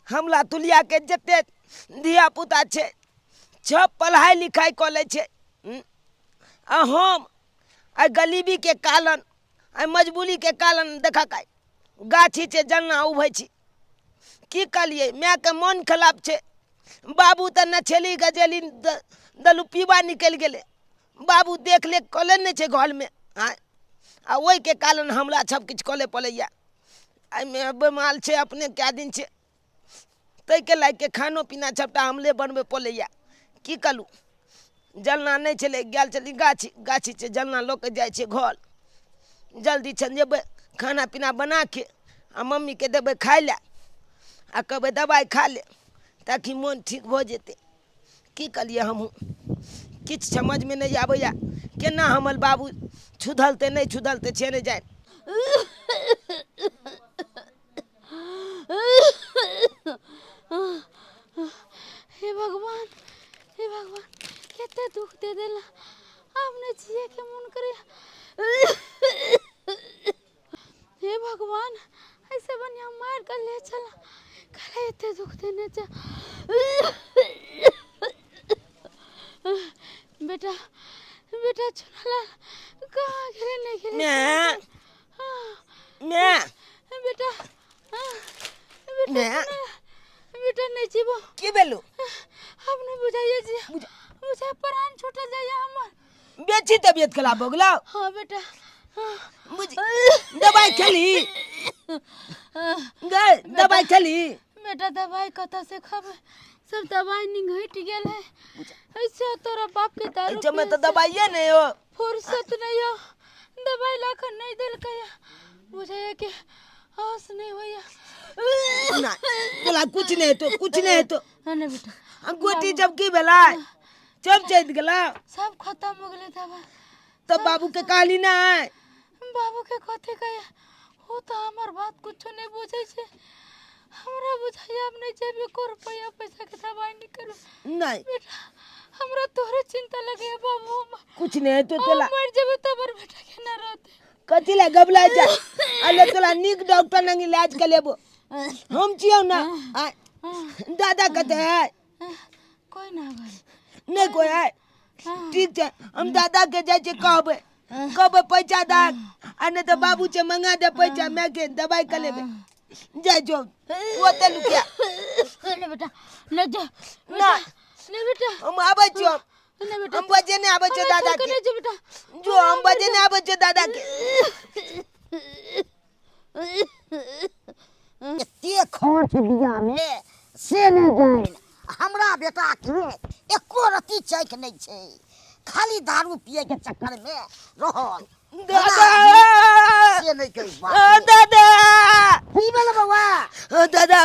हमला तुलिया के जते धिया पुता छे सब पढ़ाई लिखाई कर ले छे। आ हम आ गरीबी के कारण आ मजबूरी के कारण देखा का गाछी छे जन्ना उभे छी की कलिए मैं के मन खराब छे। बाबू त न छेली गजेली दलू पीवा निकल गेले बाबू देख ले कले नहीं छे घर में आ वही के कारण हमरा सब कुछ कले पड़ैया। आई में बेमाल छे अपने क्या दिन छे तै के लायक के खानो पीना सबटा हमले बनबे पड़ैया की कलू। जलना नहीं चले गेल चली गाछी गाछी से जलना लोग जाए छे घर जल्दी छन जेबे खाना पीना बना के आ मम्मी के देबे खाए ला आ कहबे दवाई खा ले ताकि मन ठीक हो जेते। की कलिए हम किछ समझ में नहीं आबैया केना हमर बाबू छुधलते नहीं छुधलते छे नहीं जाए। हे भगवान केते दुख दे देला आपने जिए के मन करे। हे भगवान ऐसे बनिया मार कर ले चला कले इतने दुख देने चा। बेटा बेटा चुनालाल कहाँ गिरे नहीं गिरे मैं बेटा बेटा बेटा नहीं जीवो की बेलू आपने बुझाइए जी मुझे प्राण छूट जाए हमर बेची तबीयत खराब हो गला। हाँ बेटा मुझे दवाई खेली गए दवाई खेली बेटा दवाई कथा से खाबे सब दवाई निघट गेल है ऐसे तोरा बाप के दारू अच्छा मैं तो दवाई नहीं हो फुर्सत नहीं हो दवाई लाकर नहीं दिल कया बुझाइए कि होश नहीं होया ना बोला कुछ नहीं तो नहीं बेटा अंगूठी जब की बेला सब चल गला सब खत्म हो गले दवा तब बाबू के कहली ना है बाबू के कथे कहे हो तो हमार बात कुछ नहीं बुझे छे हमरा बुझाइए अब नहीं जेबे को रुपया पैसा के दवाई नहीं करू नहीं बेटा हमरा तोरे चिंता लगे है बाबू कुछ नहीं तो तोला मर जेबे तबर बेटा के ना रहते कथिला गबला जा अल्लाह तोला निक डॉक्टर नंग इलाज कर लेबो हम छियो ना दादा कहते है कोई ना भाई नहीं कोई है ठीक है हम दादा के जाए छे कहबे पैसा दा आ नहीं तो बाबू से मंगा दे पैसा मैं के दवाई कर लेबे जाए जो वो ते लुकिया नहीं बेटा नहीं जा ना नहीं बेटा हम आबे छियो नहीं बेटा हम बजे ने आबे छे दादा के नहीं जा बेटा जो हम बजे ने आबे छे दादा के एते खोट दिया में से नहीं जाइन हमरा बेटा के एको रती चैक नहीं छे खाली दारू पिए के चक्कर में रहल दादा से नहीं कही बात दादा की भेल बउआ दादा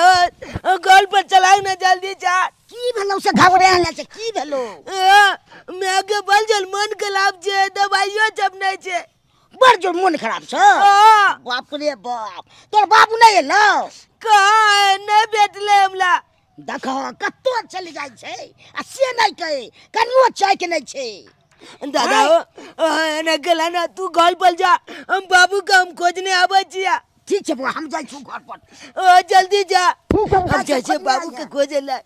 गोल पर चलाओ ना जल्दी जा की भेलो से घबराएला से की भेलो मैं के बल जल मन खराब छे दवाइयो जब नहीं छे बड़ जोर मन खराब छ बाप रे बाप तोर बाबू नहीं एलो का नहीं बेटले हमला देखो कत्तो चली जाय छे आ से नहीं कहे कनियो चाय के नहीं छे दादा ने गला ना तू घर पर जा हम बाबू का हम खोजने आवे छिया ठीक छे बुआ हम जाय छु घर पर जल्दी जा हम जैसे बाबू के खोजे ला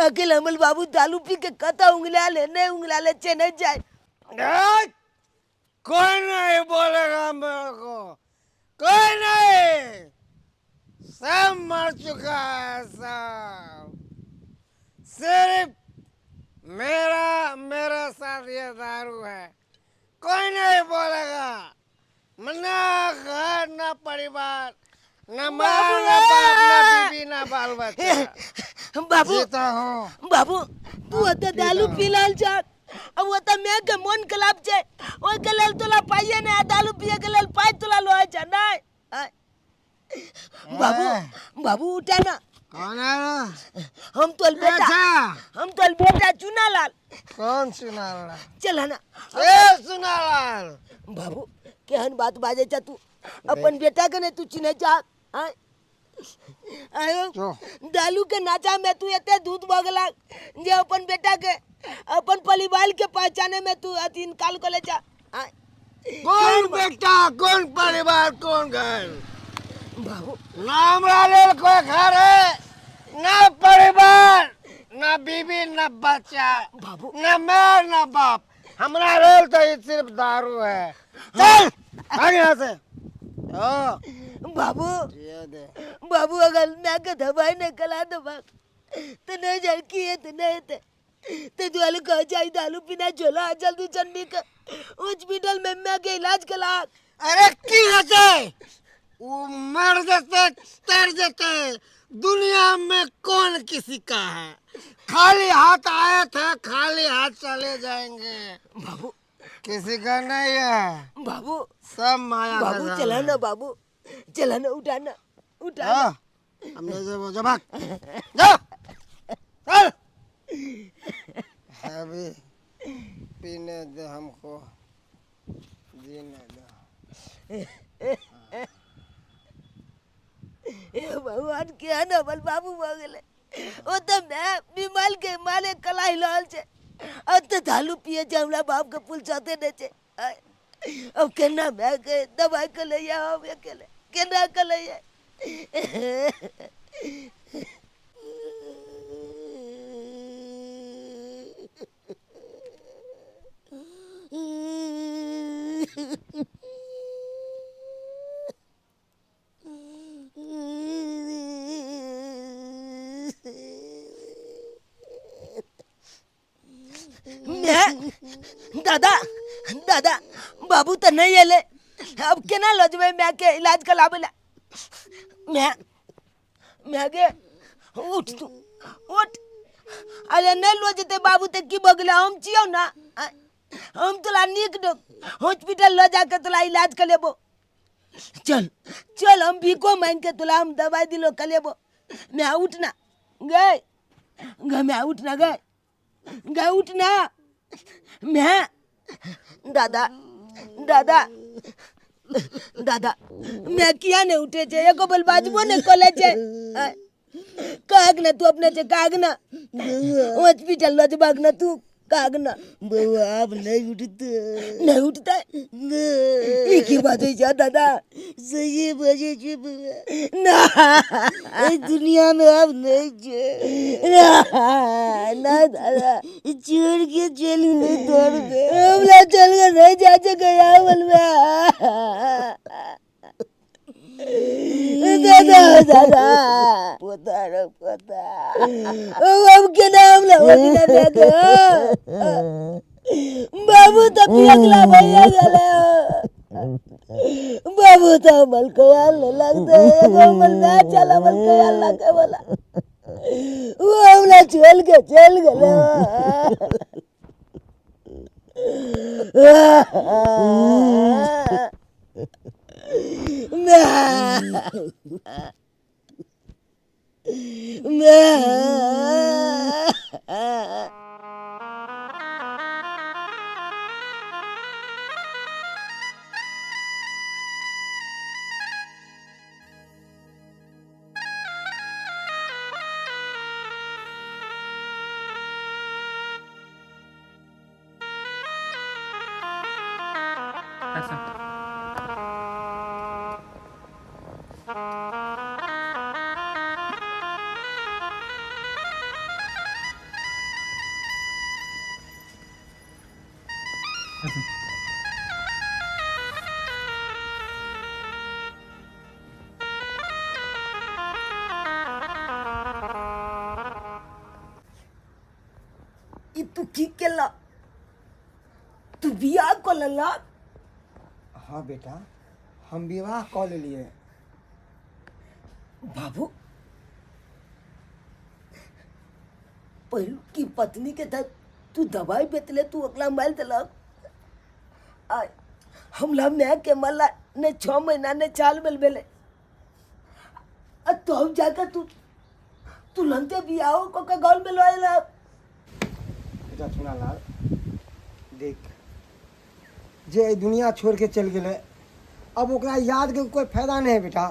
अकेले हमल बाबू दारू पी के कता उंगला ले नहीं उंगला ले चे नहीं जाए कोई नहीं बोलेगा मेरे को कोई नहीं सब मर चुका है सब सिर्फ मेरे साथ ये दारू है कोई नहीं बोलेगा ना घर ना परिवार ना माँ ना बाप ना बीबी ना बाल बच्चा बाबू जीता हूँ बाबू तू तो दारू पी लाल जा अब वो तो मैं के मन खराब छे ओय के लेल तोला पाइए ने दारू पिए के लेल पाइ तोला लोए छ नहीं बाबू बाबू उठा ना कौन है ना हम तोल बेटा चुनालाल कौन सुनाला चला ना सुनालाल बाबू केहन बात बाजे छ तू अपन बेटा के ने तू चिन्हे जा आयो दालू के नाचा में तू एते दूध बगला जे अपन बेटा के अपन परिवार के पहचाने में तू अति इनकाल को ले जा कौन बेटा कौन परिवार कौन घर बाबू नाम रालेल कोई घर है बच्चा, बाबू। ना मैं ना बाप, हमारा रोल तो ये सिर्फ दारू है। चल भाग यहाँ से। ओ, बाबू ये दे। बाबू अगर मैं के दवाई नहीं कला दबा तो नहीं जड़की है तो नहीं तो जो कह जाए दारू पीना झोला जल्दी चंडी का हॉस्पिटल में मैं के इलाज कला। अरे की हंसे, वो मर जाते तर जाते, दुनिया में कौन किसी का है। खाली हाथ आए थे, खाली हाथ चले जाएंगे। बाबू किसी का नहीं है, बाबू सब माया बाबू का चला जाल ना है। बाबू चला ना उठाना उठाना। हाँ, हमने से वो जबाक जा चल। अभी पीने दे हमको, जीने दे। ए भगवान क्या ना बल बाबू बगले ओ तो मैं बीमार के मारे कलाई लाल छे अब तो दारू पिए छे हमरा बाप के पुल चाहते ने छे अब केना मैं के दवाई के ले आओ अकेले केना के ले दादा दादा बाबू तो नहीं एले अब केना लजबे मैं के इलाज कराबेला मैं गे उठ तू उठ अरे नहीं लो जते बाबू ते की बगला हम छियो ना हम तोला निक दो हॉस्पिटल ले जाके तोला इलाज कर लेबो। चल चल हम भीको मांग के तोला हम दवाई दिलो कर लेबो। मैं उठना गए गे मैं उठना गए गए उठना मैं दादा दादा दादा मैं किया नहीं उठे छे एको बल बाजबो ने कोले छे काग ना तू अपने छे काग ना हॉस्पिटल लज भाग ना तू काग ना बउआ अब नहीं उठता ये की बात है दादा सही बजे छे ना दुनिया में अब नहीं छे ना दादा छोड़ के चली नहीं तोड़ के हमला चल के नहीं जा गया बोलवा दादा दादा पोता रे पोता अब के नाम ला ओदिना देख बाबू तो पियकला भैया गेले बाबू तो मलकयाल लगते एगो मन ना चला मलकयाल लगे बोला वो हमला चल गेले तू की केला तू बियाह को लला। हाँ बेटा, हम विवाह कऽ लेलिए। बाबू पहलू की पत्नी के तक तू दवाई बेतले तू अगला माल दिलक आ हमला मैं के मला ने 6 महीना ने चाल बेल बेले तो हम जाकर तू लंते बियाह को का गल में लोएला। बेटा सुना लाल, देख जे एहि दुनिया छोड़ के चल गेले अब ओकरा याद के कोई फायदा नहीं है बेटा।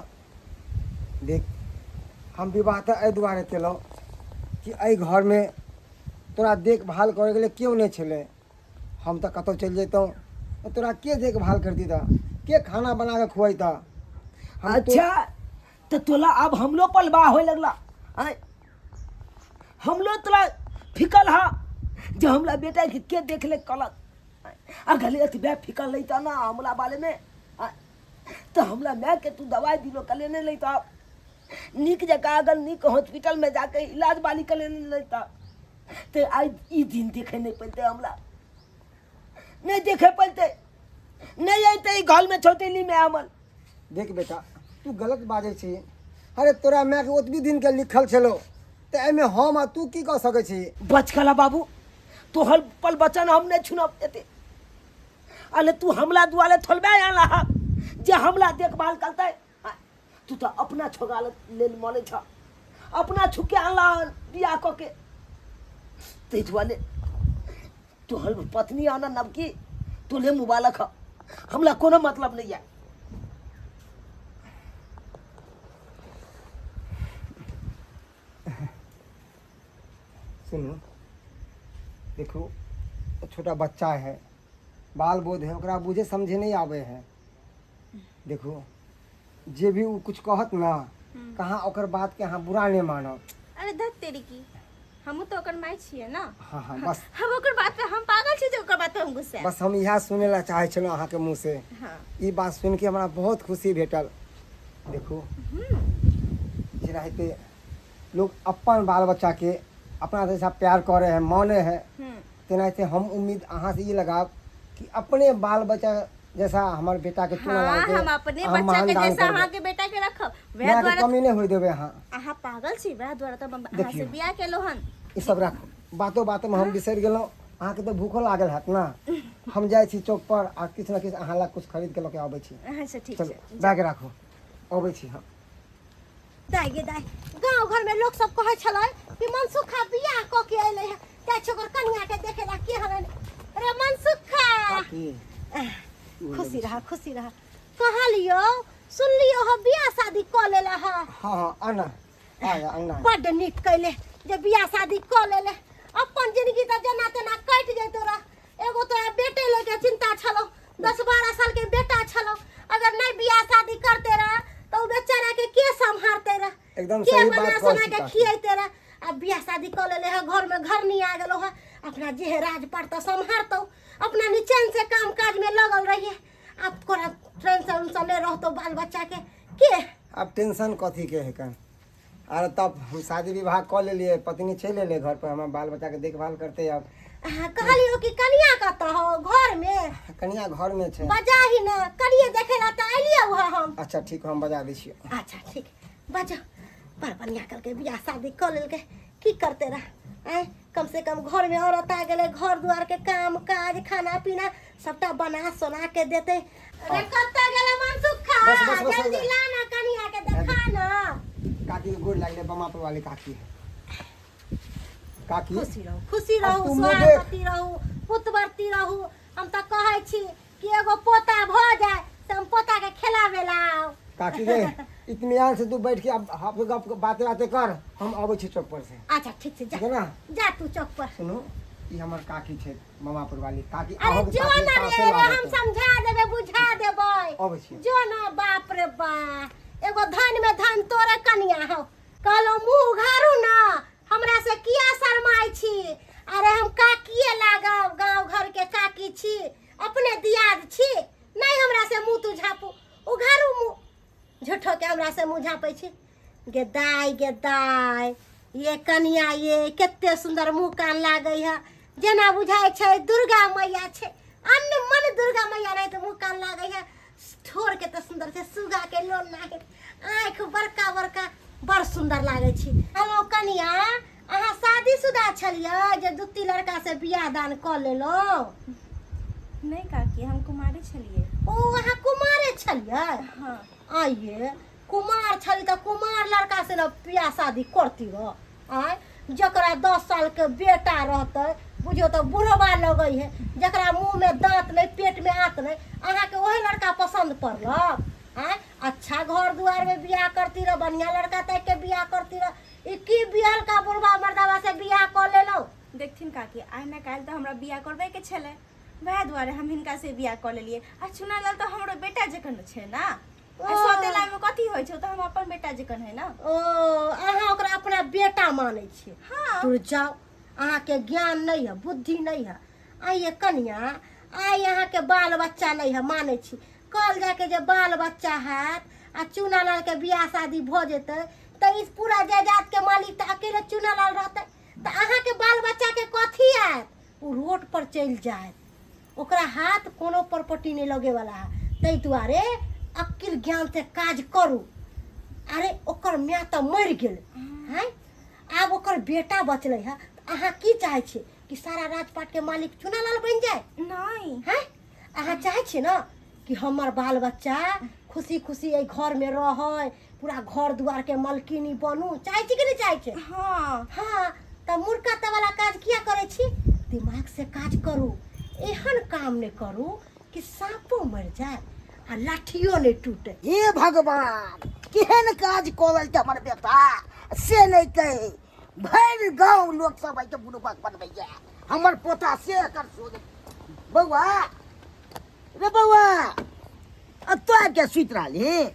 देख हम विवाह तो एहि दुआरे केलहुँ कि एहि घर में तोरा देखभाल करे के लिए क्यों नहीं छले। हम तो कतौ चल जैतहुँ तो तोरा के देखभाल करती था, के खाना बना के खुआता। अच्छा तो तोला अब हमलो पलवा होए लगला आय हमलो तोला फिकल हा जो हमला बेटा के देख ले कलक आ गले अतबे फिकल लेता ना हमला बारे में तो हमला मैं के तू दवाई दिलो कले नहीं लेता नीक जगह अगर नीक हॉस्पिटल में जाके इलाज वाली कले नहीं लेता तो आज ई दिन देखे नहीं पड़ते हमला नहीं देखे पड़ते नहीं आते घर में छोटेली में अमल देख बेटा तू गलत बाजे छी अरे तोरा मैं के ओतबी दिन के लिखल छलो तो एमे हम आ तू की कह सके छी बच खला बाबू तो हल पल बचन हम नहीं छुना देते अरे तू हमला दुआले थोलबे आला जे हमला देखभाल करता है तू तो अपना छोगा ले मले छ अपना छुके आला बिया क के ते दुआले तू हल पत्नी आना नबकी तू ले मुबारक हमला कोनो मतलब नहीं है सुनो देखो छोटा बच्चा है बाल बोध है ओकरा बुझे समझे नहीं आवे है देखो जे भी उ कुछ कहत ना कहाँ ओकर बात के हाँ बुरा नहीं मानो अरे धत तेरी की हम तो ओकर माई छिए ना हाँ हाँ बस हम ओकर बात पे हम पागल छी जे ओकर बात पे हम गुस्सा बस हम यह सुने ला चाहे छलो अहाँ के मुँह से हाँ ई बात सुन के हमरा बहुत खुशी भेटल देखो जे रहते लोग अपन बाल बच्चा के अपना जैसा प्यार करे हैं माने हैं तेनाहिते हम उम्मीद अहाँ से ये लगाब कि अपने बाल बच्चा जैसा हमारे बेटा के चुना हाँ, लाके हम अपने बच्चा के जैसा अहाँ के बेटा के रखब वह मैं द्वारा कमी नहीं होई देबे अहाँ अहाँ पागल छी वह द्वारा तब हम अहाँ देखियो। से बियाह केलो हन ई सब रख बातो बातो में हम बिसर गेलौं अहाँ के तो भूखो लागल हैत ना हम जाय छी चौक पर आ किछ ना किछ अहाँ ला कुछ खरीद के लके आबै छी अच्छा ठीक चलो छै बैग राखो आबै छी हम दाई गे दाई गांव घर में लोग सब कहे छलै कि मनसुखा बियाह क के अइले है त्या छोकर कन्या के देखेला के हन रे मनसुखा खुशी रहा कहलियो सुन लियो हो बियाह शादी क लेला है हाँ हाँ आना आया आना बड़ नीक कैले जे बियाह शादी क लेले अपन जिंदगी त जना तना कट जाय तोरा एगो तोरा बेटे लेके चिंता छलो 10-12 साल के बेटा छलो अगर नहीं बियाह शादी करते रहा तो बेचारा के संभालते रहा एकदम के सही बना बात सुना कहै के छी खियाते रहा अब बियाह शादी कर लेले है घर में घर नहीं आ गेलो है अपना जे राज पड़ता संभालतो अपना निचन से काम काज में लगल रहिए अब कोरा टेंशन उनसे ले रहतो बाल बच्चा के अब टेंशन कथी के है कन अरे तब हम शादी विवाह कर ले लिए पत्नी चले ले घर पर हम बाल बच्चा के देखभाल करते अब कहलियो कि कनिया कत हो घर में कनिया घर में छे बजा ही ना कनिए देखेला त आइलिए हुआ हम अच्छा ठीक हम बजा दै छियै अच्छा ठीक बजा पर बढ़िया करके बियाह शादी कर लेल के की करते रह आए कम से कम घर में औरत आ गेले घर द्वार के काम काज खाना पीना सबटा बना सोना के देते अरे कत्ता गेले मनसुखा बस, बस, बस, जल्दी बस। ला ना कनिया के देखा ना काकी के गोड़ लागले बमापुर वाली काकी काकी खुशी अब रहू तुम लोग स्वागती रहू पुतवर्ती रहू हम त कहै छी कि एगो पोता भ जाए से हम पोता के खिलावे लाओ काकी रे इत्मीनान से तू बैठ के अब गप बातें बातें कर हम आबै छी चौक पर से अच्छा ठीक से ठीक है जा ना जा तू चौक पर सुनो ई हमर काकी छै ममापुर वाली काकी अरे अहाँके जो काकी ना सासे रे लागत हम है। समझा देबे बुझा देबै अबै छी जो ना बाप रे बा एगो धन में धन तोरे कनिया हो कहलो मुंह घारू ना हमरा से किया शर्माई छी अरे हम काकिए लागब गांव घर के काकी छी अपने दियाद छी नहीं हमरा से मुंह तू झापू उघारू मुंह झूठो के हमरा से मुंह झापै छी गे दाई ये कनिया ये कते सुंदर मुंह कान लागै है जेना बुझाय छै दुर्गा मैया छै अन्न मन दुर्गा मैया नहीं तो मुंह कान लागै है ठोर के तो सुंदर से सुगा के लोन नागे आँख बड़का बड़का बड़ सुंदर लागै छी हेलो कनिया अहाँ शादीशुदा छलियै जे दुत्ती लड़का से बियाह दान क लेलो नहीं काकी हम कुमारी छलिए ओ अहाँ कुमारे छलियै हाँ आइए कुमार छली तो कुमार लड़का से न बियाह शादी करती रह आय जकरा 10 साल के बेटा रहते बुझियो तो बुढ़वा लगै है जकरा मुंह में दांत नहीं पेट में आंत नहीं अहाँ के वही लड़का पसंद पड़लक आय अच्छा घर दुआर में बियाह करती रह बढ़िया लड़का तक के बियाह करती रह ई की बियाह का बुढ़वा मर्दावा से बियाह कर लेलो देखथिन काकी आइ ना काल्हि तो हमरा बियाह करबे के छले वह द्वारे हम हिनका से बियाह कर लेलिए आ चुना लाल तो हमरो बेटा जकन छै ना सोतेला में कथी होय छै तो हम अपन बेटा जकन है ना ओ अहाँ ओकरा अपना बेटा मानै छी हाँ दूर जाओ अहाँ के ज्ञान नहीं है, बुद्धि नहीं है। आइए कन्या, आई अहाँ के बाल बच्चा नहीं है, माने छी। कल जाके जे बाल बच्चा है आ चूनालाल के बियाह शादी भ जेतै तो इस पूरा जायदाद के मालिक तो अकेले चूनालाल रहते। तो अहाँ के बाल बच्चा के कथी आयत? वो रोड पर चल जाए, ओकरा हाथ कोनो प्रॉपर्टी नहीं लगे वाला है। तै दुआरे अकिल ज्ञान से काज करू। अरे ओकर माँ तो मर गेल है, आब ओकर बेटा बचले है। अहाँ की चाहे छे कि सारा राजपाट के मालिक चूनालाल बन जाए? नहीं हैं? अहाँ चाहे छे ना कि हमर बाल बच्चा खुशी खुशी ए घर में रहे, पूरा घर द्वार के मालकिनी बनू? चाहे छी कि नहीं चाहे छे? हाँ हाँ, तो मूर्खता वाला काज किया करे छी? दिमाग से काज करू। एहन काम नहीं करू कि सांपो मर जाए आ लाठियो नहीं टूटे। हे भगवान, केहन काज करल के हमर बेटा से नहीं कहे। भर गांव लोग सब के बुढ़बक बनबैया, हमर पोता से कर सोच। बउआ रे बउआ, अब तो क्या सुत रहली है?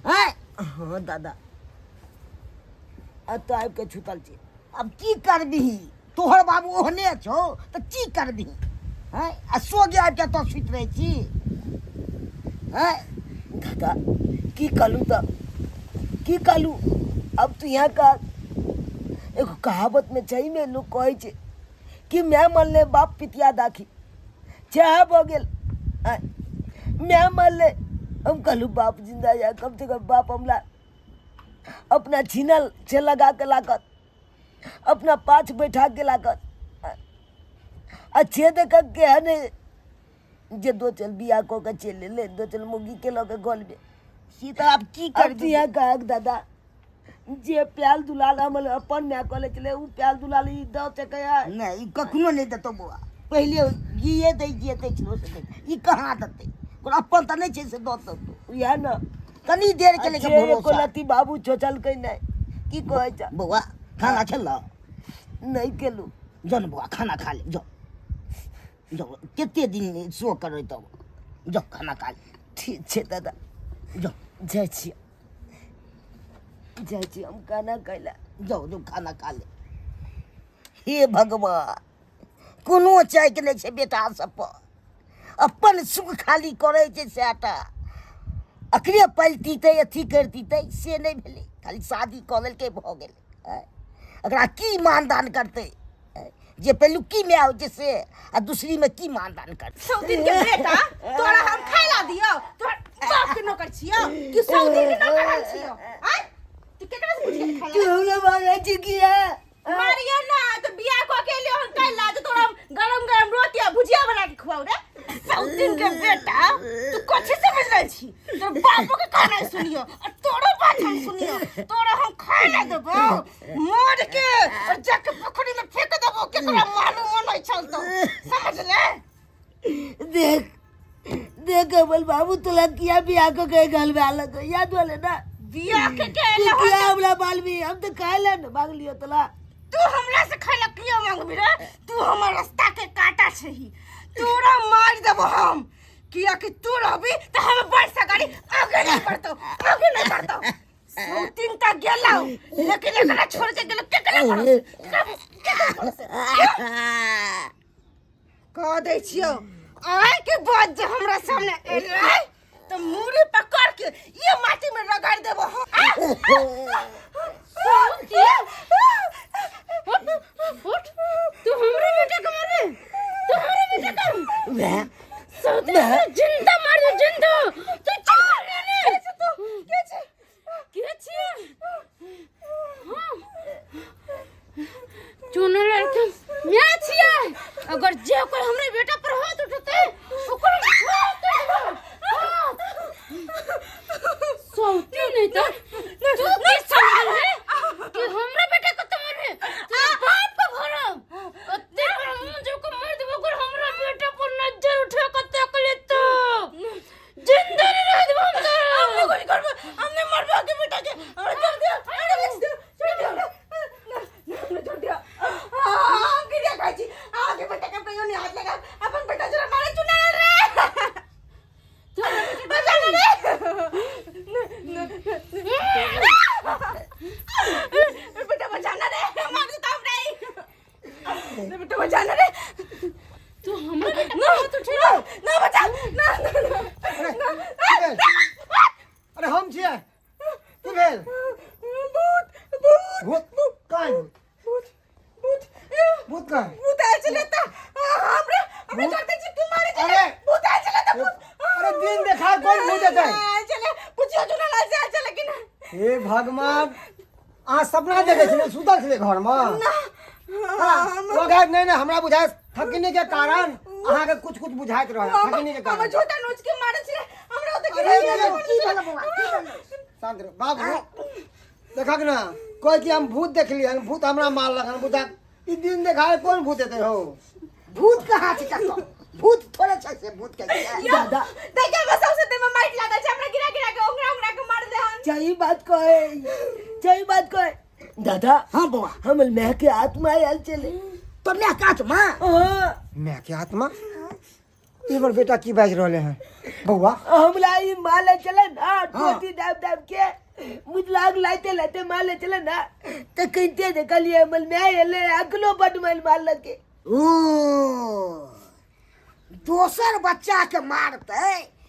हाँ दादा, अब तो आबि के छुतल छी। अब की करबी? तोहर बाबू ओहने छो तो की करबी? हैं, आ सो गया के तो सुत रहे छी? हैं दादा की कलू तब की कलू? अब तो यहाँ का एगो कहावत में चाहिए में लोग कहे छे कि मैं मरले बाप पितिया दाखी चाह हो गेल। मैं मरले हम कहलू बाप जिंदा या कम से कम बाप हमला अपना छीनल से लगा के लागत, अपना पाछ बैठा के लागत। अच्छे देख के है ने जे दो चल बिया को के चले ले, दो चल मुगी के लगे गोल में सीता अब की कर दी? दिया का दादा जे प्याल दुलाल हमल अपन मैं कॉले चले उ प्याल दुलाल ई दो से कया नहीं कखनो नहीं देतो बुआ। पहले जिए दे छलो से ई कहां दते? कोन अपन त नहीं छे से दो तो या न कनी देर के लेके अच्छे भरोसा। कोलती बाबू छोचल कई नहीं की कहे छ? बुआ खाना छला नहीं केलू। जन बुआ खाना खा ले, जो जो केते दिन सो करे तो जो खाना खा ले। ठीक छे दादा, जो जाय छी हम खाना खैला। जो जो खाना खा ले। हे भगवान, कोनो चाय के नहीं छे बेटा सब पर। अपन सुख खाली करे छे सेटा। अखरे पलती ते अथी करती ते से नहीं भेले, खाली शादी कॉलेज के भ गेल। अगरा की मानदान करते जे पेलुकी में आओ जैसे आ दूसरी में की मानदान करते? सौतीन के बेटा तोरा हम खाइला दियो? तोरा बाप के नौकर छियो कि सौतीन के नौकर छियो? आय तू केकरा से पूछ के खाइला? तू हमरा मारे छी किया? मारिया ना तो बिया को अकेले हम खाइला तो तोरा गरम गरम रोटी आ भुजिया बना के खवाऊ रे। सौतीन के बेटा तू कथि समझ रहल छी? तोर बापो के कहना सुनियो और तोरो बात हम सुनियो। तोरा हम खाइला देबो मोड़ के और जाके पोखरी में फेंक देबो। केकरा मालूम नहीं चलतो, समझ ले? देख बोल बाबू तोला किया बिया को के गल में अलग याद वाले ना बिया के तू किया हमरा बाल भी हम तो खा ले न मांग लियो तोला। तू हमरा से खाइला किया मांगबी रे? तू हमर रास्ता के काटा छही, तोरा मार देबो हम। किया कि तू रहबी तो हम बढ़ सगारी आगे नहीं बढ़तो। सौतीन तक गेलौ लेकिन एकरा छोड़ के गेलौ केकरा भरोसे? कह दै छियो आय के बाद जे हमरा सामने एलै तो मुड़ी पकड़ के ये माटी में रगड़ देबो हम। सौतीन उठ, तू हमरे बेटा के मारे? तू हमरे बेटा के सौतीन जिंदा मार दे, जिंदा। तू चल रे तू के छी? हां चुनो लड़का मैं छियै। अगर जे कोई हमरे बेटा पर हाथ उठते ओकर सौतीन नहीं तो तू की समझ है कि हमरे भूत कहाँ है? भूत कहाँ है? भूत आए चले ता हमरे करते जी तू मारे चले अरे! भूत आए चले ता अरे दिन देखा कौन भूत देता है? आए चले पूछियो जो ना से चले कि ना हे भगवान अहाँ सपना देखे छे सुतल छे घर में वगैर नहीं नहीं हमरा बुझाय थकने के कारण अहाँ के कुछ बुझाइत रहे थकने के हम कारण झूठा नोच के मारे छे हमरा तो अरे की भेल बउआ की भेल शांत रह बाबू देखा कि ना कोई कि हम भूत देख लिए भूत हमरा मार लगन बुझा ई दिन देखाए कौन भूत देते हो भूत कहाँ छै कतो भूत थोड़े छै से भूत के दादा देखा बस सबसे ते में माइट लागल छे हमरा गिरा के ओंगरा के मार दे हन सही बात कहे दादा हाँ बउआ हमल मैं के आत्मा आयल चले तो मैं काट मां हाँ मैं के आत्मा इमर बेटा की बाज रहले हैं बउआ हमला ई माले चले ना टोटी दाब के मुजलाग लाते माले चले ना तो कहते देखलिए हमल मैं एले अगलो बड मैल मार लगे ओ दोसर बच्चा के मारते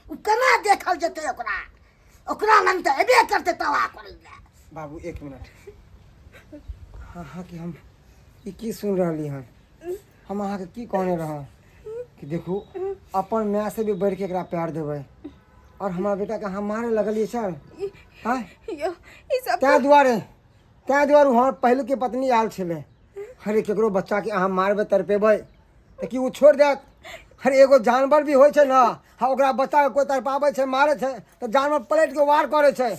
उ केना देखल जते ओकरा लंग त एबे करते तवा करले बाबू एक मिनट हाँ हाँ कि हम ई की सुन रहली हन हम अहाँ के की कहने रहा कि देखू अपन माय से भी बढ़ के एकरा प्यार देबै और हमारा बेटा के हम मारे लगलिए सर हाँ यो ई सब तै दुआरे हमार पहलू के पत्नी आयल छले हरे केकरो बच्चा के अहाँ मारबै तरपेबै तो कि वो छोड़ देत हर एगो जानवर भी होइ छै ना हाँ ओकरा बच्चा के कोई तरपाबै छै मारे छै तो जानवर पलट के वार करे छै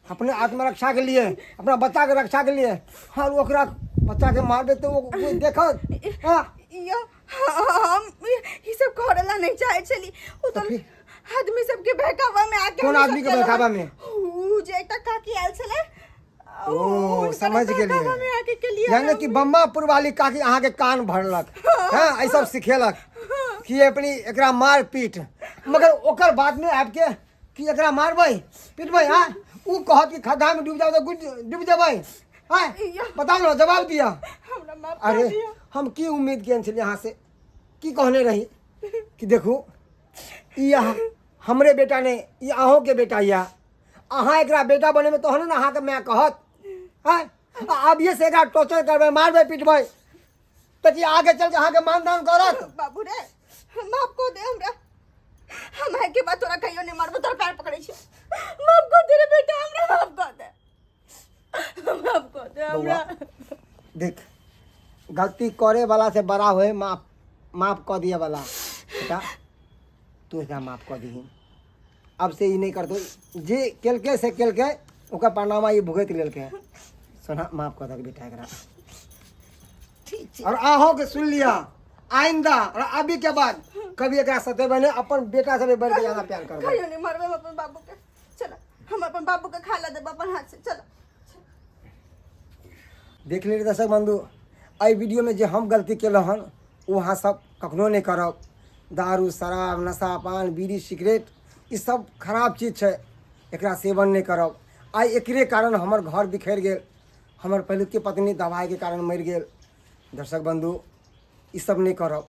अपने आत्मरक्षा के लिए अपना बच्चा के रक्षा के लिए हाँ ओकरा बच्चा के मारबै तो वो कोई देखत हाँ यो हम ई सब करला नहीं चाहे छली उ तो आदमी सब के बहकावा में आके कौन आदमी के बहकावा में उ जे एकटा काकी आयल छले ओ समझ बहकावा में आके के लिए यानी कि बम्बापुर वाली काकी अहाँ के कान भरलक हाँ ऐ सब सिखेलक कि अपनी एकरा मार पीट मगर ओकर बाद में आपके कि एकरा मारबै पीटबै हाँ उ कहत कि खड्डा में डूब जाओ तो डूब जेबै हाँ बताओ ना जवाब दिया हमरा माफ अरे हम की उम्मीद केने छलिए अहाँ से की कहने रही कि देखू ई हमरे बेटा ने ई अहों के बेटा या अहाँ एकरा बेटा बने में तहन ना अहाँ के मैं कहत हाँ अब ये से एकरा टॉर्चर करबै मारबै पीटबै तो कि आगे चल के अहाँ के मानदान करत बाबू रे माफ को दे हमरा हम है के बात तोरा कहियो नहीं मारबो तोरा पैर पकड़ै छै माफ को दे रे बेटा हमरा माफ को दे हमरा देख गलती करे वाला से बड़ा होए माफ कर दिया वाला बेटा तू एकरा माफ कर दी अब से ई नहीं कर दो जे केलके से केलके ओकर परिणाम ई भुगत लेलके सोना माफ कर दे बेटा एकरा ठीक छै और आहो के सुन लिया आइंदा और अभी के बाद कभी एकरा सते बने अपन बेटा से भी बढ़ के ज्यादा प्यार करबे कहियो नहीं मारबे हम अपन बाबू के चल हम अपन बाबू के खा ला देब अपन हाथ से चल देख ले दर्शक बंधु आई वीडियो में जो हम गलती केलो हन वहाँ सब कखनो नहीं करब दारू शराब नशा पान बीड़ी सिगरेट ई सब खराब चीज है एकरा सेवन नहीं करब आई एकरे कारण हमर घर बिखर गेल हमर पहिलुक के पत्नी दवाई के कारण मर गेल दर्शक बंधु ई सब नहीं करब